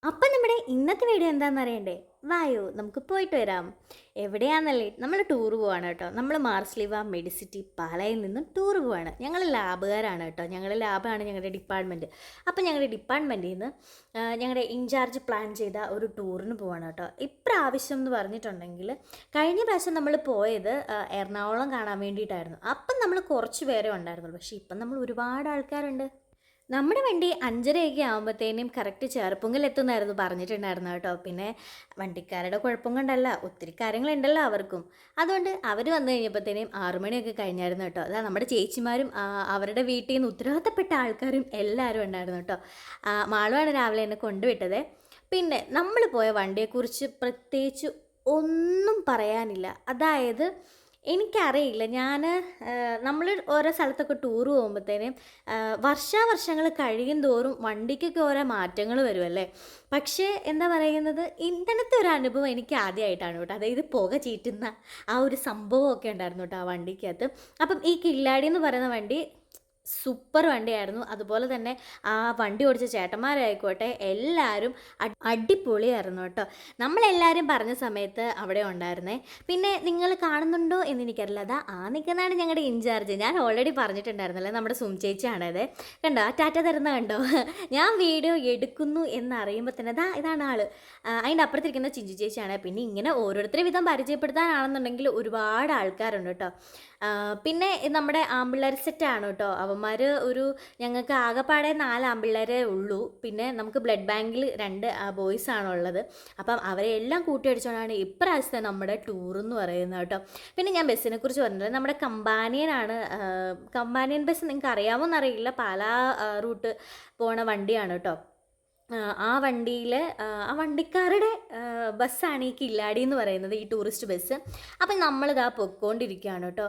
അപ്പം നമ്മുടെ ഇന്നത്തെ വീഡിയോ എന്താണെന്ന് അറിയണ്ടേ? വായോ നമുക്ക് പോയിട്ട് വരാം. എവിടെയാണെന്നല്ലേ, നമ്മൾ ടൂർ പോവാണ് കേട്ടോ. നമ്മൾ മാർസ്ലിവ മെഡിസിറ്റി പാലായിൽ നിന്നും ടൂർ പോവാണ്. ഞങ്ങൾ ലാബുകാരാണ് കേട്ടോ. ഞങ്ങളുടെ ലാബാണ് ഞങ്ങളുടെ ഡിപ്പാർട്ട്മെൻറ്റ്. അപ്പം ഞങ്ങളുടെ ഡിപ്പാർട്ട്മെൻറ്റിൽ നിന്ന് ഞങ്ങളുടെ ഇൻചാർജ് പ്ലാൻ ചെയ്ത ഒരു ടൂറിന് പോവാണ് കേട്ടോ. ഇപ്രാവശ്യം എന്ന് പറഞ്ഞിട്ടുണ്ടെങ്കിൽ കഴിഞ്ഞ പ്രാവശ്യം നമ്മൾ പോയത് എറണാകുളം കാണാൻ വേണ്ടിയിട്ടായിരുന്നു. അപ്പം നമ്മൾ കുറച്ച് പേരെ ഉണ്ടായിരുന്നുള്ളൂ. പക്ഷേ ഇപ്പം നമ്മൾ ഒരുപാട് ആൾക്കാരുണ്ട്. നമ്മുടെ വണ്ടി 5:30 ആകുമ്പോഴത്തേനും കറക്റ്റ് ചേർപ്പുങ്കൽ പറഞ്ഞിട്ടുണ്ടായിരുന്നു കേട്ടോ. പിന്നെ വണ്ടിക്കാരുടെ കുഴപ്പം കൊണ്ടല്ല, ഒത്തിരി കാര്യങ്ങളുണ്ടല്ലോ അവർക്കും. അതുകൊണ്ട് അവർ വന്നു കഴിഞ്ഞപ്പോഴത്തേനും 6 മണിയൊക്കെ കഴിഞ്ഞായിരുന്നു കേട്ടോ. അതാ നമ്മുടെ ചേച്ചിമാരും അവരുടെ വീട്ടിൽ നിന്ന് ഉത്തരവാദിത്തപ്പെട്ട ആൾക്കാരും എല്ലാവരും ഉണ്ടായിരുന്നു കേട്ടോ. മാളുവാണ് രാവിലെ എന്നെ കൊണ്ടുവിട്ടത്. പിന്നെ നമ്മൾ പോയ വണ്ടിയെക്കുറിച്ച് പ്രത്യേകിച്ച് ഒന്നും പറയാനില്ല. അതായത് എനിക്കറിയില്ല, നമ്മൾ ഓരോ സ്ഥലത്തൊക്കെ ടൂർ പോകുമ്പോഴത്തേനും വർഷാവർഷങ്ങൾ കഴിയും തോറും വണ്ടിക്കൊക്കെ ഓരോ മാറ്റങ്ങൾ വരുമല്ലേ. പക്ഷേ എന്താ പറയുന്നത്, ഇങ്ങനത്തെ ഒരു അനുഭവം എനിക്ക് ആദ്യമായിട്ടാണ് കേട്ടോ. അതായത് പുക ചീറ്റുന്ന ആ ഒരു സംഭവമൊക്കെ ഉണ്ടായിരുന്നു കേട്ടോ ആ വണ്ടിക്കകത്ത്. അപ്പം ഈ കില്ലാടി എന്ന് പറയുന്ന വണ്ടി സൂപ്പർ വണ്ടിയായിരുന്നു. അതുപോലെ തന്നെ ആ വണ്ടി ഓടിച്ച ചേട്ടന്മാരായിക്കോട്ടെ എല്ലാവരും അടിപൊളിയായിരുന്നു കേട്ടോ. നമ്മളെല്ലാവരും പറഞ്ഞ സമയത്ത് അവിടെ ഉണ്ടായിരുന്നേ. പിന്നെ നിങ്ങൾ കാണുന്നുണ്ടോ എന്ന് എനിക്കറിയില്ല. അതാ നിൽക്കുന്നതാണ് ഞങ്ങളുടെ ഇൻചാർജ്. ഞാൻ ഓൾറെഡി പറഞ്ഞിട്ടുണ്ടായിരുന്നല്ലേ, നമ്മുടെ സും ചേച്ചിയാണത്. കണ്ടോ ടാറ്റ തരുന്ന കണ്ടോ. ഞാൻ വീഡിയോ എടുക്കുന്നു എന്നറിയുമ്പോൾ തന്നെ ഇതാണ് ആള്. അതിൻ്റെ അപ്പുറത്തിരിക്കുന്ന ചിഞ്ചു ചേച്ചിയാണ്. പിന്നെ ഇങ്ങനെ ഓരോരുത്തരെ വിധം പരിചയപ്പെടുത്താനാണെന്നുണ്ടെങ്കിൽ ഒരുപാട് ആൾക്കാരുണ്ട് കേട്ടോ. പിന്നെ നമ്മുടെ ആമ്പിള്ളേർ സെറ്റാണ് കേട്ടോ. അവന്മാർ ഞങ്ങൾക്ക് ആകെപ്പാടെ 4 ആമ്പിള്ളേരേ ഉള്ളൂ. പിന്നെ നമുക്ക് ബ്ലഡ് ബാങ്കിൽ 2 ബോയ്സാണുള്ളത്. അപ്പം അവരെ എല്ലാം കൂട്ടിയടിച്ചുകൊണ്ടാണ് ഇപ്രാവശ്യത്തെ നമ്മുടെ ടൂർ എന്ന് പറയുന്നത് കേട്ടോ. പിന്നെ ഞാൻ ബസ്സിനെ കുറിച്ച് പറഞ്ഞത് നമ്മുടെ കമ്പാനിയനാണ്. കമ്പാനിയൻ ബസ് നിങ്ങൾക്ക് അറിയാമോ എന്നറിയില്ല, പാലാ റൂട്ട് പോണ വണ്ടിയാണ് കേട്ടോ. ആ വണ്ടിയിൽ ആ വണ്ടിക്കാരുടെ ബസ്സാണ് ഈ കില്ലാടി എന്ന് പറയുന്നത്, ഈ ടൂറിസ്റ്റ് ബസ്. അപ്പം നമ്മളിതാ പൊയ്ക്കൊണ്ടിരിക്കുകയാണ് കേട്ടോ.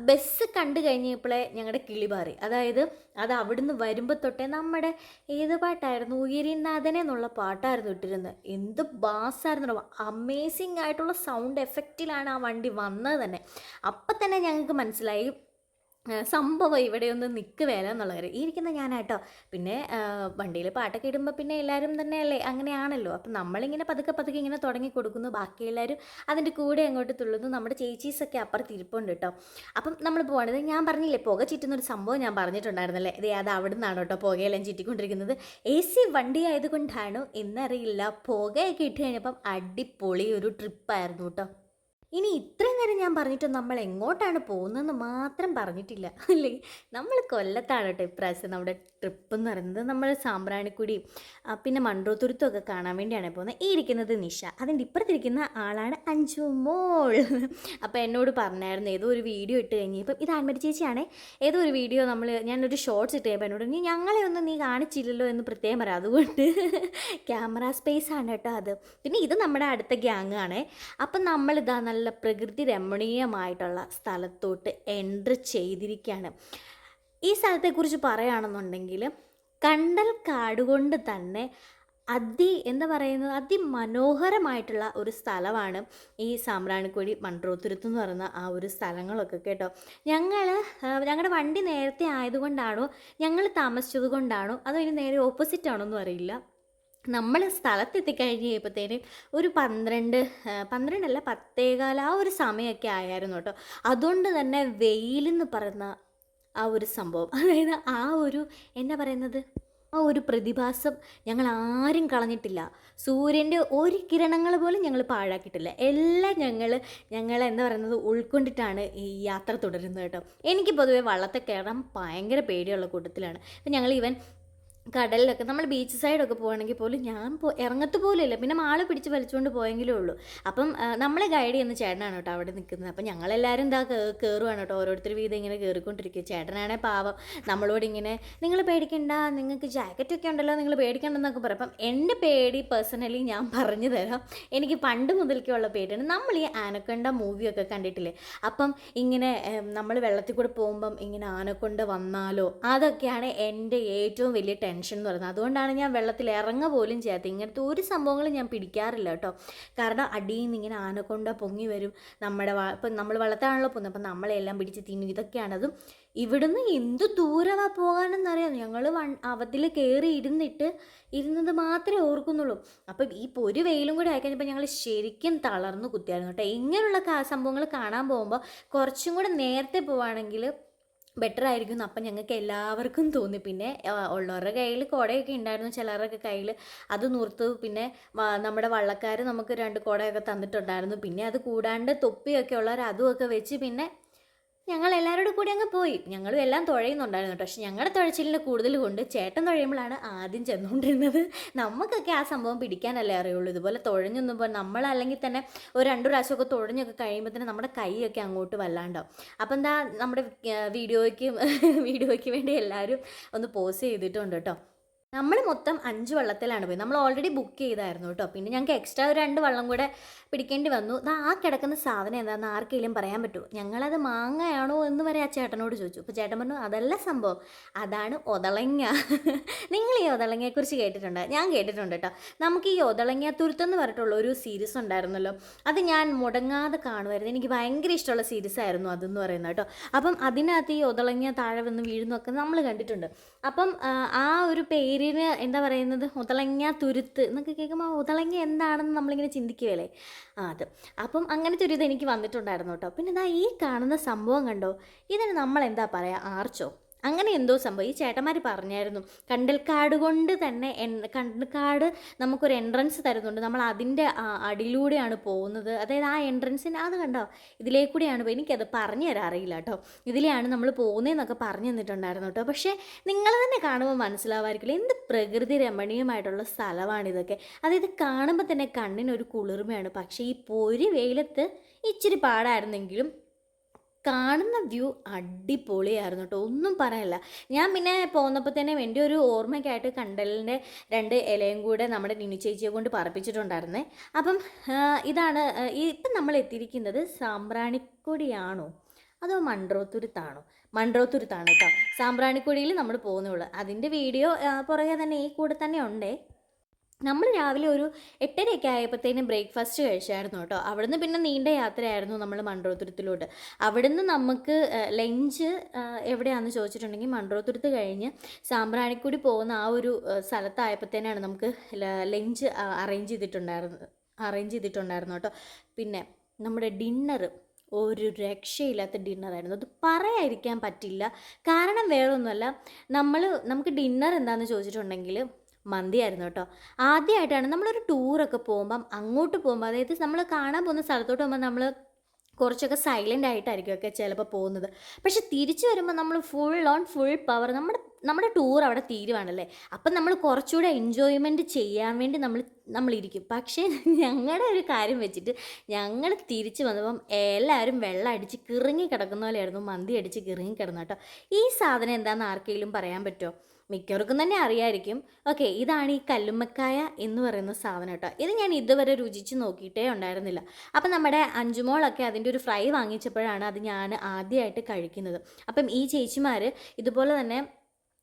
ബസ് കണ്ടു കഴിഞ്ഞപ്പോഴേ ഞങ്ങളുടെ കിളിപാറി. അതായത് അത് അവിടുന്ന് വരുമ്പോൾ തൊട്ടേ നമ്മുടെ ഏത് പാട്ടായിരുന്നു, ഉയരിനാഥനെ എന്നുള്ള പാട്ടായിരുന്നു ഇട്ടിരുന്നത്. എന്ത് ബാസായിരുന്നു, അമേസിങ് ആയിട്ടുള്ള സൗണ്ട് എഫക്റ്റിലാണ് ആ വണ്ടി വന്നത് തന്നെ. അപ്പം തന്നെ ഞങ്ങൾക്ക് മനസ്സിലായി സംഭവം ഇവിടെയൊന്നും നിൽക്കുകയില്ല എന്നുള്ള കാര്യം. ഈ ഇരിക്കുന്ന ഞാനാട്ടോ. പിന്നെ വണ്ടിയിൽ പാട്ടൊക്കെ ഇടുമ്പോൾ പിന്നെ എല്ലാവരും തന്നെയല്ലേ, അങ്ങനെയാണല്ലോ. അപ്പം നമ്മളിങ്ങനെ പതുക്കെ പതുക്കെ ഇങ്ങനെ തുടങ്ങി കൊടുക്കുന്നു, ബാക്കി എല്ലാവരും അതിൻ്റെ കൂടെ അങ്ങോട്ട് തുള്ളുന്നു. നമ്മുടെ ചേച്ചീസൊക്കെ അപ്പുറത്ത് ഇരിപ്പുണ്ട് കേട്ടോ. അപ്പം നമ്മൾ പോകണത്, ഞാൻ പറഞ്ഞില്ലേ പുക ചീറ്റുന്നൊരു സംഭവം ഞാൻ പറഞ്ഞിട്ടുണ്ടായിരുന്നല്ലേ, അത് അവിടെ നിന്നാണ് കേട്ടോ പുകയെല്ലാം ചീറ്റിക്കൊണ്ടിരിക്കുന്നത്. AC വണ്ടി ആയതുകൊണ്ടാണോ എന്നറിയില്ല, പുകയൊക്കെ ഇട്ട് കഴിഞ്ഞപ്പം അടിപൊളി ഒരു ട്രിപ്പായിരുന്നു കേട്ടോ. ഇനി ഇത്രയും നേരം ഞാൻ പറഞ്ഞിട്ട് നമ്മൾ എങ്ങോട്ടാണ് പോകുന്നതെന്ന് മാത്രം പറഞ്ഞിട്ടില്ല അല്ലേ. നമ്മൾ കൊല്ലത്താണ് കേട്ടോ ഇപ്രാവശ്യം നമ്മുടെ ട്രിപ്പ് എന്ന് പറയുന്നത്. നമ്മൾ സാമ്പ്രാണിക്കുടിയും പിന്നെ മൺട്രോത്തുരുത്തും ഒക്കെ കാണാൻ വേണ്ടിയാണ് പോകുന്നത്. ഈ ഇരിക്കുന്നത് നിഷ, അതിൻ്റെ ഇപ്പുറത്തിരിക്കുന്ന ആളാണ് അഞ്ജു മോൾ. അപ്പോൾ എന്നോട് പറഞ്ഞായിരുന്നു ഏതോ ഒരു വീഡിയോ ഇട്ട് കഴിഞ്ഞപ്പം, ഇത് ആൻമരി ചേച്ചിയാണേ, ഏതോ ഒരു വീഡിയോ ഞാനൊരു ഷോർട്സ് ഇട്ട് കഴിയുമ്പോൾ എന്നോട് ഞങ്ങളെ ഒന്നും നീ കാണിച്ചില്ലല്ലോ എന്ന് പ്രത്യേകം പറയാം. അതുകൊണ്ട് ക്യാമറ സ്പേസ് ആണ് കേട്ടോ അത്. പിന്നെ ഇത് നമ്മുടെ അടുത്ത ഗ്യാങ് ആണേ. അപ്പം നമ്മളിതാ നല്ല പ്രകൃതി രമണീയമായിട്ടുള്ള സ്ഥലത്തോട്ട് എൻട്രി ചെയ്തിരിക്കുകയാണ്. ഈ സ്ഥലത്തെക്കുറിച്ച് പറയുകയാണെന്നുണ്ടെങ്കിൽ കണ്ടൽ കാടുകൊണ്ട് തന്നെ എന്താ പറയുന്നത്, അതിമനോഹരമായിട്ടുള്ള ഒരു സ്ഥലമാണ് ഈ സാമ്പ്രാണിക്കൊടി മൺട്രോത്തുരുത്ത് എന്ന് പറയുന്ന ആ ഒരു സ്ഥലങ്ങളൊക്കെ കേട്ടോ. ഞങ്ങളുടെ വണ്ടി നേരത്തെ ആയതുകൊണ്ടാണോ, ഞങ്ങൾ താമസിച്ചത് കൊണ്ടാണോ, അതോ ഇനി നേരെ ഓപ്പോസിറ്റ് ആണോ എന്നും അറിയില്ല. നമ്മൾ സ്ഥലത്തെത്തിക്കഴിഞ്ഞ് കഴിയുമ്പോഴത്തേനും ഒരു 12 10:15 ആ ഒരു സമയമൊക്കെ ആയിരുന്നു കേട്ടോ. അതുകൊണ്ട് തന്നെ വെയിലെന്ന് പറയുന്ന ആ ഒരു സംഭവം, അതായത് ആ ഒരു എന്താ പറയുന്നത്, ആ ഒരു പ്രതിഭാസം ഞങ്ങൾ ആരും കളഞ്ഞിട്ടില്ല. സൂര്യൻ്റെ ഒരു കിരണങ്ങൾ പോലും ഞങ്ങൾ പാഴാക്കിയിട്ടില്ല. എല്ലാം ഞങ്ങൾ എന്താ പറയുന്നത് ഉൾക്കൊണ്ടിട്ടാണ് ഈ യാത്ര തുടരുന്നത് കേട്ടോ. എനിക്ക് പൊതുവേ വള്ളത്തെ കയറാൻ ഭയങ്കര പേടിയുള്ള കൂട്ടത്തിലാണ്. അപ്പം ഞങ്ങൾ കടലിലൊക്കെ നമ്മൾ ബീച്ച് സൈഡൊക്കെ പോകണമെങ്കിൽ പോലും ഞാൻ ഇറങ്ങത്ത് പോലും ഇല്ല. പിന്നെ മാള് പിടിച്ച് വലിച്ചുകൊണ്ട് പോയെങ്കിലേ ഉള്ളൂ. അപ്പം നമ്മളെ ഗൈഡ് ചെയ്യുന്ന ചേട്ടനാണ് കേട്ടോ അവിടെ നിൽക്കുന്നത്. അപ്പം ഞങ്ങളെല്ലാവരും കയറുവാണ് കേട്ടോ, ഓരോരുത്തർ വീതം ഇങ്ങനെ കയറിക്കൊണ്ടിരിക്കുക. ചേട്ടനാണേ പാവം നമ്മളോട് ഇങ്ങനെ നിങ്ങൾ പേടിക്കണ്ട, നിങ്ങൾക്ക് ജാക്കറ്റൊക്കെ ഉണ്ടല്ലോ, നിങ്ങൾ പേടിക്കണ്ടെന്നൊക്കെ പറയും. അപ്പം എൻ്റെ പേടി പേഴ്സണലി ഞാൻ പറഞ്ഞു തരാം. എനിക്ക് പണ്ട് മുതൽക്കുള്ള പേടിയാണ്. നമ്മൾ ഈ ആനക്കൊണ്ട മൂവിയൊക്കെ കണ്ടിട്ടില്ലേ, അപ്പം ഇങ്ങനെ നമ്മൾ വെള്ളത്തിൽ കൂടെ പോകുമ്പം ഇങ്ങനെ ആനക്കൊണ്ട വന്നാലോ, അതൊക്കെയാണ് എൻ്റെ ഏറ്റവും വലിയ ടെൻഷൻ എന്ന് പറയുന്നത്. അതുകൊണ്ടാണ് ഞാൻ വെള്ളത്തിൽ ഇറങ്ങുക പോലും ചെയ്യാത്തത്. ഇങ്ങനത്തെ ഒരു സംഭവങ്ങളും ഞാൻ പിടിക്കാറില്ല കേട്ടോ. കാരണം അടിയിൽ നിന്ന് ഇങ്ങനെ ആനക്കൊണ്ട പൊങ്ങി വരും. ഇപ്പം നമ്മൾ വെള്ളത്താണല്ലോ പോകുന്നത്, അപ്പം നമ്മളെല്ലാം പിടിച്ച് തിന്നും. ഇതൊക്കെയാണതും. ഇവിടുന്ന് എന്ത് ദൂരമാണ് പോകാനെന്നറിയാം. ഞങ്ങൾ അവത്തിൽ കയറി ഇരുന്നത് മാത്രമേ ഓർക്കുന്നുള്ളൂ. അപ്പം ഈ ഒരു വെയിലും കൂടി ആയിക്കഴിഞ്ഞപ്പോൾ ഞങ്ങൾ ശരിക്കും തളർന്നു കുത്തിയായിരുന്നു കേട്ടോ. ഇങ്ങനെയുള്ള സംഭവങ്ങൾ കാണാൻ പോകുമ്പോൾ കുറച്ചും കൂടെ നേരത്തെ പോവുകയാണെങ്കിൽ ബെറ്റർ ആയിരിക്കും എന്ന് അപ്പം ഞങ്ങൾക്ക് എല്ലാവർക്കും തോന്നി. പിന്നെ ഉള്ളവരുടെ കയ്യിൽ കുടയൊക്കെ ഉണ്ടായിരുന്നു, ചിലരുടെ കയ്യിൽ അത് നൂർത്ത്. പിന്നെ നമ്മുടെ വള്ളക്കാർ നമുക്ക് 2 കുടയൊക്കെ തന്നിട്ടുണ്ടായിരുന്നു. പിന്നെ അത് കൂടാണ്ട് തൊപ്പിയൊക്കെ ഉള്ളവർ അതുമൊക്കെ വെച്ച് പിന്നെ ഞങ്ങൾ എല്ലാവരോടും കൂടി അങ്ങ് പോയി. ഞങ്ങളും എല്ലാം തുഴയുന്നുണ്ടായിരുന്നു കേട്ടോ. പക്ഷെ ഞങ്ങളുടെ തുഴച്ചിലിന് കൂടുതൽ കൊണ്ട് ചേട്ടൻ തുഴയുമ്പോഴാണ് ആദ്യം ചെന്നുകൊണ്ടിരുന്നത്. നമുക്കൊക്കെ ആ സംഭവം പിടിക്കാനല്ലേ അറിയുള്ളൂ. ഇതുപോലെ തുഴഞ്ഞൊന്നുമ്പോൾ നമ്മളല്ലെങ്കിൽ തന്നെ ഒരു 2 പ്രാവശ്യമൊക്കെ തുഴഞ്ഞൊക്കെ കഴിയുമ്പോൾ തന്നെ നമ്മുടെ കൈയൊക്കെ അങ്ങോട്ട് വല്ലാണ്ടാവും. അപ്പം എന്താ നമ്മുടെ വീഡിയോയ്ക്ക് വേണ്ടി എല്ലാവരും ഒന്ന് പോസ് ചെയ്തിട്ടുണ്ട് കേട്ടോ. നമ്മൾ മൊത്തം 5 വള്ളത്തിലാണ് പോയി. നമ്മൾ ഓൾറെഡി ബുക്ക് ചെയ്തായിരുന്നു കേട്ടോ. പിന്നെ ഞങ്ങൾക്ക് എക്സ്ട്രാ ഒരു 2 വള്ളം കൂടെ പിടിക്കേണ്ടി വന്നു. ആ കിടക്കുന്ന സാധനം എന്താണെന്ന് ആർക്കെങ്കിലും പറയാൻ പറ്റുമോ? ഞങ്ങളത് മാങ്ങയാണോ എന്ന് വരെ ആ ചേട്ടനോട് ചോദിച്ചു. അപ്പോൾ ചേട്ടൻ പറഞ്ഞു അതല്ല സംഭവം, അതാണ് ഒതളങ്ങ. നിങ്ങൾ ഈ ഒതളങ്ങയെക്കുറിച്ച് കേട്ടിട്ടുണ്ടോ? ഞാൻ കേട്ടിട്ടുണ്ട് കേട്ടോ. നമുക്ക് ഈ ഒതളങ്ങ തുരുത്തെന്ന് പറഞ്ഞിട്ടുള്ള ഒരു സീരീസ് ഉണ്ടായിരുന്നല്ലോ, അത് ഞാൻ മുടങ്ങാതെ കാണുമായിരുന്നു. എനിക്ക് ഭയങ്കര ഇഷ്ടമുള്ള സീരീസ് ആയിരുന്നു അതെന്ന് പറയുന്നത് കേട്ടോ. അപ്പം അതിനകത്ത് ഈ ഒതളങ്ങ താഴെ വന്ന് വീഴുന്നൊക്കെ നമ്മൾ കണ്ടിട്ടുണ്ട്. അപ്പം ആ ഒരു പേരിന് എന്താ പറയുന്നത്, ഒതളങ്ങ തുരുത്ത് എന്നൊക്കെ കേൾക്കുമ്പോൾ ഒതളങ്ങ എന്താണെന്ന് നമ്മളിങ്ങനെ ചിന്തിക്കുകയല്ലേ. അത് അപ്പം അങ്ങനത്തെ ഒരു ഇത് എനിക്ക് വന്നിട്ടുണ്ടായിരുന്നു കേട്ടോ. പിന്നെ ഇതാ ഈ കാണുന്ന സംഭവം കണ്ടോ, ഇതിന് നമ്മൾ എന്താ പറയുക, ആർച്ചോ അങ്ങനെ എന്തോ സംഭവം. ഈ ചേട്ടന്മാർ പറഞ്ഞായിരുന്നു കണ്ടൽക്കാട് കൊണ്ട് തന്നെ കണ്ടൽക്കാട് നമുക്കൊരു എൻട്രൻസ് തരുന്നുണ്ട്. നമ്മൾ അതിൻ്റെ അടിയിലൂടെയാണ് പോകുന്നത്. അതായത് ആ എൻട്രൻസിൻ്റെ അത് കണ്ടോ, ഇതിലേക്കൂടെയാണ് എനിക്കത് പറഞ്ഞു തരാൻ അറിയില്ല കേട്ടോ. ഇതിലെയാണ് നമ്മൾ പോകുന്നതെന്നൊക്കെ പറഞ്ഞു തന്നിട്ടുണ്ടായിരുന്നു കേട്ടോ. പക്ഷേ നിങ്ങൾ തന്നെ കാണുമ്പോൾ മനസ്സിലാവായിരിക്കില്ല എന്ത് പ്രകൃതി രമണീയമായിട്ടുള്ള സ്ഥലമാണിതൊക്കെ. അതായത് കാണുമ്പോൾ തന്നെ കണ്ണിനൊരു കുളിർമയാണ്. പക്ഷേ ഈ പൊരി വെയിലത്ത് ഇച്ചിരി പാടായിരുന്നെങ്കിലും കാണുന്ന വ്യൂ അടിപൊളിയായിരുന്നു കേട്ടോ, ഒന്നും പറയാനില്ല. ഞാൻ പിന്നെ പോന്നപ്പോൾ തന്നെ എൻ്റെ ഒരു ഓർമ്മയ്ക്കായിട്ട് കണ്ടലിൻ്റെ 2 ഇലയും കൂടെ നമ്മുടെ നിനി ചേച്ചിയെ കൊണ്ട് പറപ്പിച്ചിട്ടുണ്ടായിരുന്നേ. അപ്പം ഇതാണ് ഇപ്പം നമ്മൾ എത്തിയിരിക്കുന്നത് സാമ്പ്രാണിക്കൊടിയാണോ അതോ മൺട്രോത്തുരുത്താണോ? മൺട്രോത്തുരുത്താണ് കേട്ടോ. സാമ്പ്രാണിക്കൊടിയിൽ നമ്മൾ പോകുന്നുള്ളൂ. അതിൻ്റെ വീഡിയോ പുറകെ തന്നെ ഈ കൂടെ തന്നെ ഉണ്ടേ. നമ്മൾ രാവിലെ ഒരു 8:30 ആയപ്പോഴത്തേനും ബ്രേക്ക്ഫാസ്റ്റ് കഴിച്ചായിരുന്നു കേട്ടോ. അവിടുന്ന് പിന്നെ നീണ്ട യാത്രയായിരുന്നു നമ്മൾ മൺട്രോത്തുരുത്തിലോട്ട്. അവിടുന്ന് നമുക്ക് ലഞ്ച് എവിടെയാണെന്ന് ചോദിച്ചിട്ടുണ്ടെങ്കിൽ മൺട്രോത്തുരുത്ത് കഴിഞ്ഞ് സാമ്പ്രാണിക്കൊടി പോകുന്ന ആ ഒരു സ്ഥലത്തായപ്പോഴത്തേനാണ് നമുക്ക് ലഞ്ച് അറേഞ്ച് ചെയ്തിട്ടുണ്ടായിരുന്നു കേട്ടോ. പിന്നെ നമ്മുടെ ഡിന്നർ ഒരു രക്ഷയില്ലാത്ത ഡിന്നറായിരുന്നു. അത് പറയാതിരിക്കാൻ പറ്റില്ല. കാരണം വേറൊന്നുമല്ല, നമുക്ക് ഡിന്നർ എന്താണെന്ന് ചോദിച്ചിട്ടുണ്ടെങ്കിൽ മന്തിയായിരുന്നു കേട്ടോ. ആദ്യമായിട്ടാണ് നമ്മളൊരു ടൂറൊക്കെ പോകുമ്പം അങ്ങോട്ട് പോകുമ്പോൾ, അതായത് നമ്മൾ കാണാൻ പോകുന്ന സ്ഥലത്തോട്ട് പോകുമ്പോൾ നമ്മൾ കുറച്ചൊക്കെ സൈലൻ്റ് ആയിട്ടായിരിക്കും ചിലപ്പോൾ പോകുന്നത്. പക്ഷെ തിരിച്ചു വരുമ്പോൾ നമ്മൾ ഫുൾ പവർ നമ്മുടെ ടൂർ അവിടെ തീരുവാണല്ലേ. അപ്പം നമ്മൾ കുറച്ചുകൂടെ എൻജോയ്മെൻറ്റ് ചെയ്യാൻ വേണ്ടി നമ്മളിരിക്കും. പക്ഷേ ഞങ്ങളുടെ ഒരു കാര്യം വെച്ചിട്ട് ഞങ്ങൾ തിരിച്ച് വന്നപ്പം എല്ലാവരും വെള്ളം അടിച്ച് കിറങ്ങി കിടക്കുന്ന പോലെയായിരുന്നു മന്തി അടിച്ച് കിറങ്ങി കിടന്നു കേട്ടോ. ഈ സാധനം എന്താണെന്ന് ആർക്കെങ്കിലും പറയാൻ പറ്റുമോ? മിക്കവർക്കും തന്നെ അറിയായിരിക്കും. ഓക്കെ, ഇതാണ് ഈ കല്ലുമ്മക്കായ എന്ന് പറയുന്ന സാധനം കേട്ടോ. ഇത് ഞാൻ ഇതുവരെ രുചിച്ച് നോക്കിയിട്ടേ ഉണ്ടായിരുന്നില്ല. അപ്പം നമ്മുടെ അഞ്ചുമോളൊക്കെ അതിൻ്റെ ഒരു ഫ്രൈ വാങ്ങിച്ചപ്പോഴാണ് അത് ഞാൻ ആദ്യമായിട്ട് കഴിക്കുന്നത്. അപ്പം ഈ ചേച്ചിമാർ ഇതുപോലെ തന്നെ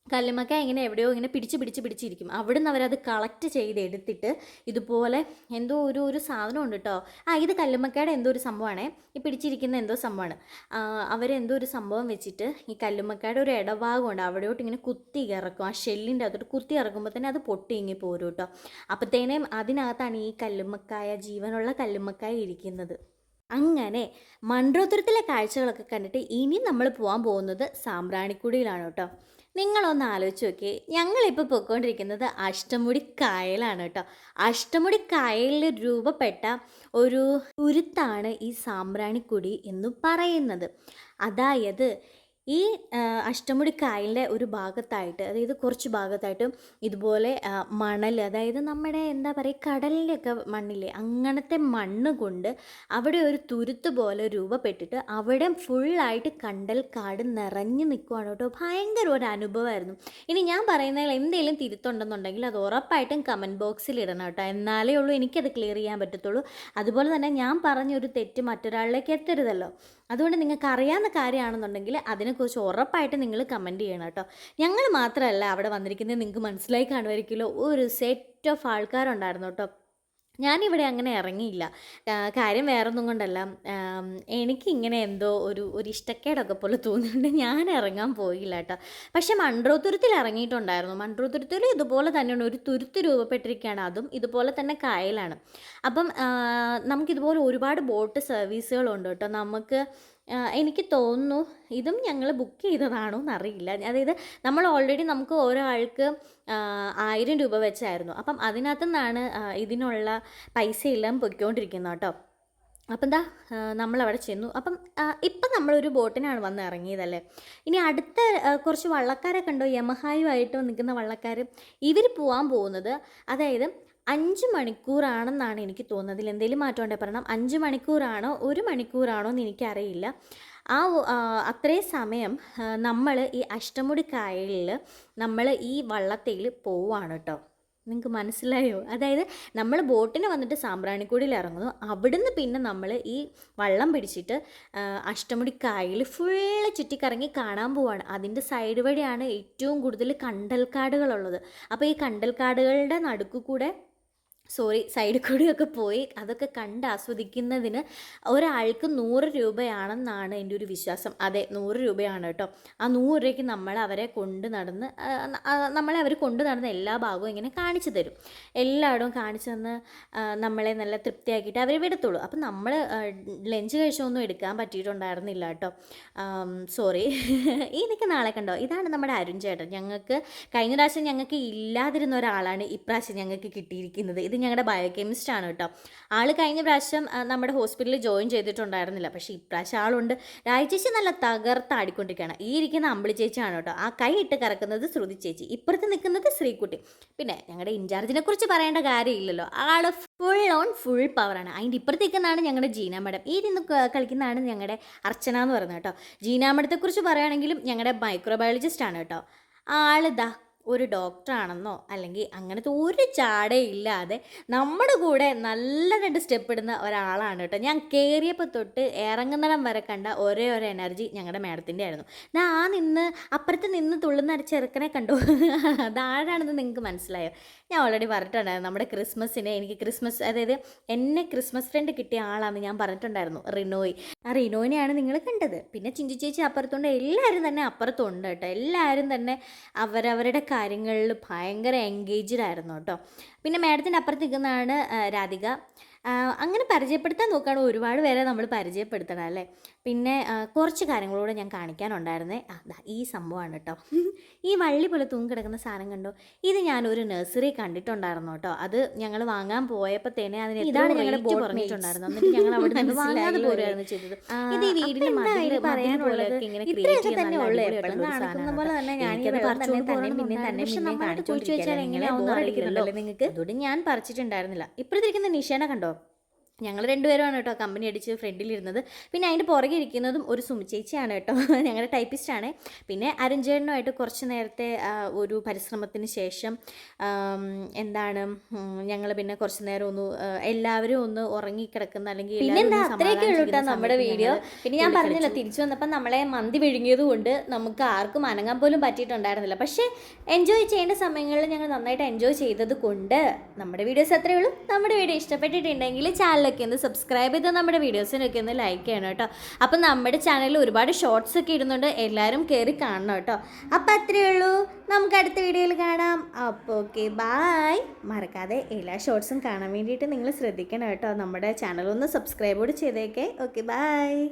കല്ലുമ്മക്കായ ഇങ്ങനെ എവിടെയോ ഇങ്ങനെ പിടിച്ചിരിക്കും. അവിടുന്ന് അവരത് കളക്ട് ചെയ്തെടുത്തിട്ട് ഇതുപോലെ എന്തോ ഒരു സാധനം ഉണ്ട് കേട്ടോ. ഇത് കല്ലുമ്മക്കായുടെ എന്തോ ഒരു സംഭവമാണേ. ഈ പിടിച്ചിരിക്കുന്ന എന്തോ സംഭവമാണ്. അവരെന്തോ ഒരു സംഭവം വെച്ചിട്ട് ഈ കല്ലുമ്മക്കായുടെ ഒരു ഇടഭാഗമുണ്ട്, അവിടെയോട്ട് ഇങ്ങനെ കുത്തി ഇറക്കും. ആ ഷെല്ലിൻ്റെ അകത്തോട്ട് കുത്തി ഇറക്കുമ്പോൾ തന്നെ അത് പൊട്ടി ഇങ്ങി പോരും കേട്ടോ. അപ്പോഴത്തേനും അതിനകത്താണ് ഈ കല്ലുമ്മക്കായ, ജീവനുള്ള കല്ലുമ്മക്കായ ഇരിക്കുന്നത്. അങ്ങനെ മൺട്രോത്തുരുത്തിലെ കാഴ്ചകളൊക്കെ കണ്ടിട്ട് ഇനി നമ്മൾ പോകാൻ പോകുന്നത് സാമ്പ്രാണിക്കുടിയിലാണ് കേട്ടോ. നിങ്ങളൊന്ന് ആലോചിച്ച് നോക്കി, ഞങ്ങളിപ്പോൾ പോയിക്കൊണ്ടിരിക്കുന്നത് അഷ്ടമുടി കായലാണ് കേട്ടോ. അഷ്ടമുടി കായലിൽ രൂപപ്പെട്ട ഒരു തുരുത്താണ് ഈ സാമ്പ്രാണിക്കുടി എന്ന് പറയുന്നത്. അതായത് ഈ അഷ്ടമുടി കായലിൻ്റെ ഒരു ഭാഗത്തായിട്ട്, അതായത് കുറച്ച് ഭാഗത്തായിട്ട് ഇതുപോലെ മണൽ, അതായത് നമ്മുടെ എന്താ പറയുക കടലിൻ്റെയൊക്കെ മണ്ണില്ലേ, അങ്ങനത്തെ മണ്ണ് കൊണ്ട് അവിടെ ഒരു തുരുത്ത് പോലെ രൂപപ്പെട്ടിട്ട് അവിടെ ഫുള്ളായിട്ട് കണ്ടൽക്കാട് നിറഞ്ഞു നിൽക്കുവാണ് കേട്ടോ. ഭയങ്കര ഒരു അനുഭവമായിരുന്നു. ഇനി ഞാൻ പറയുന്നതിൽ എന്തെങ്കിലും തിരുത്തുണ്ടെന്നുണ്ടെങ്കിൽ അത് ഉറപ്പായിട്ടും കമൻറ്റ് ബോക്സിൽ ഇടണം കേട്ടോ. എന്നാലേ ഉള്ളൂ എനിക്കത് ക്ലിയർ ചെയ്യാൻ പറ്റത്തുള്ളൂ. അതുപോലെ തന്നെ ഞാൻ പറഞ്ഞൊരു തെറ്റ് മറ്റൊരാളിലേക്ക് എത്തരുതല്ലോ. അതുകൊണ്ട് നിങ്ങൾക്ക് അറിയാവുന്ന കാര്യമാണെന്നുണ്ടെങ്കിൽ അതിനെ അതിനെക്കുറിച്ച് ഉറപ്പായിട്ട് നിങ്ങൾ കമൻറ്റ് ചെയ്യണം കേട്ടോ. ഞങ്ങൾ മാത്രമല്ല അവിടെ വന്നിരിക്കുന്നത്, നിങ്ങൾക്ക് മനസ്സിലായി കാണുമായിരിക്കുമല്ലോ, ഒരു സെറ്റ് ഓഫ് ആൾക്കാരുണ്ടായിരുന്നു കേട്ടോ. ഞാനിവിടെ അങ്ങനെ ഇറങ്ങിയില്ല. കാര്യം വേറൊന്നും കൊണ്ടല്ല. എനിക്കിങ്ങനെ എന്തോ ഒരു ഇഷ്ടക്കേടൊക്കെ പോലെ തോന്നുന്നുണ്ട്. ഞാൻ ഇറങ്ങാൻ പോയില്ല കേട്ടോ. പക്ഷേ മൺട്രോത്തുരുത്തിൽ ഇറങ്ങിയിട്ടുണ്ടായിരുന്നു. മൺട്രോത്തുരുത്തിൽ ഇതുപോലെ തന്നെയാണ്, ഒരു തുരുത്ത് രൂപപ്പെട്ടിരിക്കുകയാണ്. അതും ഇതുപോലെ തന്നെ കായലാണ്. അപ്പം നമുക്കിതുപോലെ ഒരുപാട് ബോട്ട് സർവീസുകളുണ്ട് കേട്ടോ. എനിക്ക് തോന്നുന്നു ഇതും ഞങ്ങൾ ബുക്ക് ചെയ്തതാണോ എന്നറിയില്ല. അതായത് നമ്മൾ ഓൾറെഡി നമുക്ക് ഓരോ ആൾക്ക് 1000 രൂപ വെച്ചായിരുന്നു. അപ്പം അതിനകത്തു നിന്നാണ് ഇതിനുള്ള പൈസയെല്ലാം പൊയ്ക്കൊണ്ടിരിക്കുന്നത് കേട്ടോ. അപ്പം എന്താ നമ്മളവിടെ ചെന്നു. അപ്പം ഇപ്പം നമ്മളൊരു ബോട്ടിനാണ് വന്ന് ഇറങ്ങിയതല്ലേ. ഇനി അടുത്ത കുറച്ച് വള്ളക്കാരൊക്കെ ഉണ്ടോ, യമഹായുമായിട്ട് നിൽക്കുന്ന വള്ളക്കാർ. ഇവർ പോകാൻ പോകുന്നത്, അതായത് 5 മണിക്കൂറാണെന്നാണ് എനിക്ക് തോന്നുന്നത്. അതിൽ എന്തെങ്കിലും മാറ്റം ഉണ്ടെങ്കിൽ പറയണം. 5 മണിക്കൂറാണോ 1 മണിക്കൂറാണോ എന്ന് എനിക്കറിയില്ല. അത്രയും സമയം നമ്മൾ ഈ അഷ്ടമുടി കായലിൽ നമ്മൾ ഈ വള്ളത്തേൽ പോവുകയാണ് കേട്ടോ. നിങ്ങൾക്ക് മനസ്സിലായോ? അതായത് നമ്മൾ ബോട്ടിന് വന്നിട്ട് സാമ്പ്രാണിക്കൊടിയിൽ ഇറങ്ങുന്നു. അവിടുന്ന് പിന്നെ നമ്മൾ ഈ വള്ളം പിടിച്ചിട്ട് അഷ്ടമുടി കായൽ ഫുള്ള് ചുറ്റിക്കറങ്ങി കാണാൻ പോവാണ്. അതിൻ്റെ സൈഡ് വഴിയാണ് ഏറ്റവും കൂടുതൽ കണ്ടൽക്കാടുകളുള്ളത്. അപ്പോൾ ഈ കണ്ടൽക്കാടുകളുടെ നടുക്ക് കൂടെ സൈഡിൽ കൂടിയൊക്കെ പോയി അതൊക്കെ കണ്ട് ആസ്വദിക്കുന്നതിന് ഒരാൾക്ക് 100 രൂപയാണെന്നാണ് എൻ്റെ ഒരു വിശ്വാസം. അതെ, 100 രൂപയാണ് കേട്ടോ. ആ 100 രൂപയ്ക്ക് നമ്മളെ കൊണ്ടു നടന്ന് എല്ലാ ഭാഗവും ഇങ്ങനെ കാണിച്ചു തരും. എല്ലായിടവും കാണിച്ചു തന്ന് നമ്മളെ നല്ല തൃപ്തിയാക്കിയിട്ട് അവർ വിടത്തുള്ളൂ. അപ്പം നമ്മൾ ലഞ്ച് കഴിച്ചൊന്നും എടുക്കാൻ പറ്റിയിട്ടുണ്ടായിരുന്നില്ല കേട്ടോ. സോറി. ഈ നിൽക്കുന്ന ആളെ കണ്ടോ, ഇതാണ് നമ്മുടെ അരുൺ ചേട്ടൻ. ഞങ്ങൾക്ക് കഴിഞ്ഞ പ്രാവശ്യം ഞങ്ങൾക്ക് ഇല്ലാതിരുന്ന ഒരാളാണ് ഇപ്രാവശ്യം ഞങ്ങൾക്ക് കിട്ടിയിരിക്കുന്നത്. ഇത് ഞങ്ങളുടെ ബയോകെമിസ്റ്റാണ് കേട്ടോ. ആൾ കഴിഞ്ഞ പ്രാവശ്യം നമ്മുടെ ഹോസ്പിറ്റലിൽ ജോയിൻ ചെയ്തിട്ടുണ്ടായിരുന്നില്ല. പക്ഷേ ഇപ്രാവശ്യം ആളുണ്ട്. രാജേച്ചി നല്ല തകർത്താടിക്കൊണ്ടിരിക്കുകയാണ്. ഈ ഇരിക്കുന്ന അമ്പിളി ചേച്ചിയാണ് കേട്ടോ. ആ കൈ ഇട്ട് കറക്കുന്നത് ശ്രുതി ചേച്ചി, ഇപ്പുറത്ത് നിൽക്കുന്നത് ശ്രീകുട്ടി. പിന്നെ ഞങ്ങളുടെ ഇൻചാർജിനെ കുറിച്ച് പറയേണ്ട കാര്യമില്ലല്ലോ, ആൾ ഫുൾ പവറാണ്. അതിൻ്റെ ഇപ്പുറത്ത് നിൽക്കുന്നതാണ് ഞങ്ങളുടെ ജീന മാഡം. ഈ നിന്ന് കളിക്കുന്നതാണ് ഞങ്ങളുടെ അർച്ചന എന്ന് പറയുന്നത് കേട്ടോ. ജീന മാഡത്തെക്കുറിച്ച് പറയുകയാണെങ്കിലും ഞങ്ങളുടെ മൈക്രോബയോളജിസ്റ്റ് ആണ് കേട്ടോ. ആളിതാ ഒരു ഡോക്ടറാണെന്നോ അല്ലെങ്കിൽ അങ്ങനത്തെ ഒരു ചാടയില്ലാതെ നമ്മുടെ കൂടെ നല്ല 2 സ്റ്റെപ്പ് ഇടുന്ന ഒരാളാണ് കേട്ടോ. ഞാൻ കയറിയപ്പോൾ തൊട്ട് ഇറങ്ങുന്നിടം വരെ കണ്ട ഒരേ ഒരു എനർജി ഞങ്ങളുടെ മാഡത്തിൻ്റെ ആയിരുന്നു. അപ്പുറത്ത് നിന്ന് തുള്ളുന്ന ചെറുക്കനെ കണ്ടു. അതാരാണെന്ന് നിങ്ങൾക്ക് മനസ്സിലായോ? ഞാൻ ഓൾറെഡി പറഞ്ഞിട്ടുണ്ടായിരുന്നു, നമ്മുടെ അതായത് എന്നെ ക്രിസ്മസ് ഫ്രണ്ട് കിട്ടിയ ആളാണെന്ന് ഞാൻ പറഞ്ഞിട്ടുണ്ടായിരുന്നു, റിനോയ്. ആ റിനോയിനെയാണ് നിങ്ങൾ കണ്ടത്. പിന്നെ ചിഞ്ചു ചേച്ചി അപ്പുറത്തുണ്ട്. എല്ലാവരും തന്നെ അപ്പുറത്തുണ്ട് കേട്ടോ. എല്ലാവരും തന്നെ അവരവരുടെ കാര്യങ്ങളിൽ ഭയങ്കര എൻഗേജ്ഡ് ആയിരുന്നു കേട്ടോ. പിന്നെ മാഡത്തിൻ്റെ അപ്പുറത്ത് നിൽക്കുന്നതാണ് രാധിക. അങ്ങനെ പരിചയപ്പെടുത്താൻ നോക്കുകയാണെങ്കിൽ ഒരുപാട് പേരെ നമ്മൾ പരിചയപ്പെടുത്തണം അല്ലേ. പിന്നെ കുറച്ച് കാര്യങ്ങളൂടെ ഞാൻ കാണിക്കാനുണ്ടായിരുന്നേ. ഈ സംഭവമാണ് കേട്ടോ. ഈ വള്ളി പോലെ തൂങ്ങിക്കിടക്കുന്ന സാധനം കണ്ടോ, ഇത് ഞാനൊരു നഴ്സറി കണ്ടിട്ടുണ്ടായിരുന്നു കേട്ടോ. അത് ഞങ്ങൾ വാങ്ങാൻ പോയപ്പോൾ തന്നെ അതിന് ഇതാണ് ഞങ്ങളുടെ ബോർഡ് പറഞ്ഞിട്ടുണ്ടായിരുന്നു. എന്നിട്ട് ഞങ്ങൾ അവിടെ നിന്ന് വാങ്ങാതെ പോരുകയായിരുന്നു ചെയ്തത്. ഇത് ഈ വീടിന് പറയാനുള്ളത് ഇങ്ങനെ ക്രിയേറ്റ് ചെയ്യുന്ന പോലെ തന്നെ ഞാനിത് നിങ്ങൾക്ക് അതുകൊണ്ട് ഞാൻ പറിച്ചിട്ടുണ്ടായിരുന്നില്ല. ഇപ്പഴത്തിരിക്കുന്ന നിഷേന കണ്ടോ, ഞങ്ങൾ 2 പേരുമാണ് കേട്ടോ കമ്പനി അടിച്ച് ഫ്രണ്ടിലിരുന്നത്. പിന്നെ അതിൻ്റെ പുറകെ ഇരിക്കുന്നതും ഒരു സുമി ചേച്ചിയാണ് കേട്ടോ, ഞങ്ങളുടെ ടൈപ്പിസ്റ്റാണ്. പിന്നെ അരുൺചേട്ടനുമായിട്ട് കുറച്ച് നേരത്തെ ഒരു പരിശ്രമത്തിന് ശേഷം ഞങ്ങൾ പിന്നെ കുറച്ച് നേരം എല്ലാവരും ഒന്ന് ഉറങ്ങിക്കിടക്കുന്ന അല്ലെങ്കിൽ അത്രയൊക്കെ ഉള്ളൂ കേട്ടോ നമ്മുടെ വീഡിയോ. പിന്നെ ഞാൻ പറഞ്ഞല്ലോ, തിരിച്ചു വന്നപ്പോൾ നമ്മളെ മന്തി വിഴുങ്ങിയത് കൊണ്ട് നമുക്ക് ആർക്കും അനങ്ങാൻ പോലും പറ്റിയിട്ടുണ്ടായിരുന്നില്ല. പക്ഷേ എൻജോയ് ചെയ്യേണ്ട സമയങ്ങളിൽ ഞങ്ങൾ നന്നായിട്ട് എൻജോയ് ചെയ്തത് കൊണ്ട് നമ്മുടെ വീഡിയോസ് അത്രയേ ഉള്ളൂ. നമ്മുടെ വീഡിയോ ഇഷ്ടപ്പെട്ടിട്ടുണ്ടെങ്കിൽ ചാനലൊക്കെ ഒന്ന് സബ്സ്ക്രൈബ് ചെയ്ത് നമ്മുടെ വീഡിയോസിനൊക്കെ ഒന്ന് ലൈക്ക് ചെയ്യണം കേട്ടോ. അപ്പം നമ്മുടെ ചാനലിൽ ഒരുപാട് ഷോർട്സ് ഒക്കെ ഇടുന്നുണ്ട്, എല്ലാവരും കയറി കാണണം കേട്ടോ. അപ്പം അത്രയേ ഉള്ളൂ, നമുക്ക് അടുത്ത വീഡിയോയിൽ കാണാം. അപ്പോൾ ഓക്കെ, ബായ്. മറക്കാതെ എല്ലാ ഷോർട്സും കാണാൻ വേണ്ടിയിട്ട് നിങ്ങൾ ശ്രദ്ധിക്കണം കേട്ടോ. നമ്മുടെ ചാനൽ ഒന്ന് സബ്സ്ക്രൈബ് കൂടി ചെയ്തേക്കേ. Okay, bye.